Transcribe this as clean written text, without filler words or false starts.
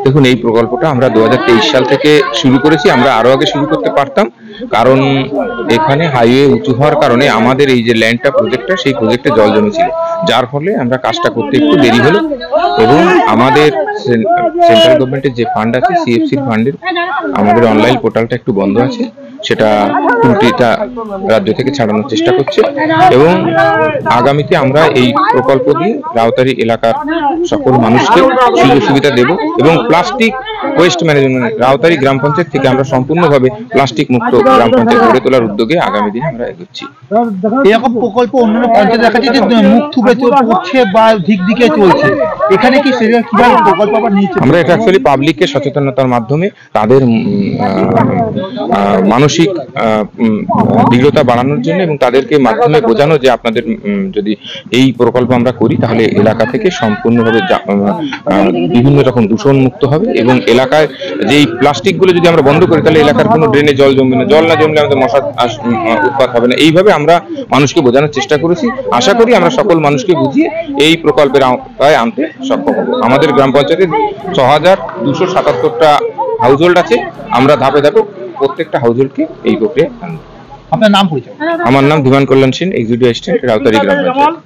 দেখুন, এই প্রকল্পটা আমরা 2023 সাল থেকে শুরু করেছি। আমরা আরো আগে শুরু করতে পারতাম, কারণ এখানে হাইওয়ে উঁচু হওয়ার কারণে আমাদের এই যে ল্যান্ডটা প্রজেক্টটা, সেই প্রজেক্টে জল জমেছিল, যার ফলে আমরা কাজটা করতে একটু দেরি হলো। এবং আমাদের সেন্ট্রাল গভর্নমেন্টের যে ফান্ড আছে, সিএফসির ফান্ডের আমাদের অনলাইন পোর্টালটা একটু বন্ধ আছে, সেটা ত্রুটিটা রাজ্য থেকে ছাড়ানোর চেষ্টা করছে। এবং আগামীতে আমরা এই প্রকল্প দিয়ে রাউতারি এলাকার সকল মানুষকে সুযোগ সুবিধা দেব। এবং প্লাস্টিক ওয়েস্ট ম্যানেজমেন্ট রাউতারি গ্রাম পঞ্চায়েত থেকে আমরা সম্পূর্ণভাবে প্লাস্টিক মুক্ত গ্রাম পঞ্চায়েত গড়ে তোলার উদ্যোগে আগামী দিনে আমরা এগোচ্ছি। এরকম প্রকল্প অন্যান্য পঞ্চায়েত দেখা যায় যে মুখ থুপে চলছে বা দিক দিকে চলছে, এখানে কি সেটা কিভাবে প্রকল্প আবার নিচ্ছে? আমরা এটা অ্যাকচুয়ালি পাবলিককে সচেতনতার মাধ্যমে তাদের মানসিক দৃঢ়তা বাড়ানোর জন্য এবং তাদেরকে মাধ্যমে বোঝানো যে আপনাদের যদি এই প্রকল্প আমরা করি তাহলে এলাকা থেকে সম্পূর্ণভাবে বিভিন্ন রকম দূষণ মুক্ত হবে। এবং এলাকায় যে এই প্লাস্টিক গুলো যদি আমরা বন্ধ করি তাহলে এলাকার কোনো ড্রেনে জল জমবে না, জল না জমলে আমাদের মশা উৎপাত হবে না। এইভাবে আমরা মানুষকে বোঝানোর চেষ্টা করেছি। আশা করি আমরা সকল মানুষকে বুঝিয়ে এই প্রকল্পের আওতায় আনতে সক্ষম হব। আমাদের গ্রাম পঞ্চায়েতে 6277টা হাউস হোল্ড আছে। আমরা ধাপে ধাপে প্রত্যেকটা হাউস হোল্ডকে এই প্রক্রিয়া আনবো। আপনার নাম পরিচয়? আমার নাম ধীমান কল্যাণ সেন, এক্সিকিউটিভ অ্যাসিস্ট্যান্ট, রাউতারি গ্রাম পঞ্চায়েত।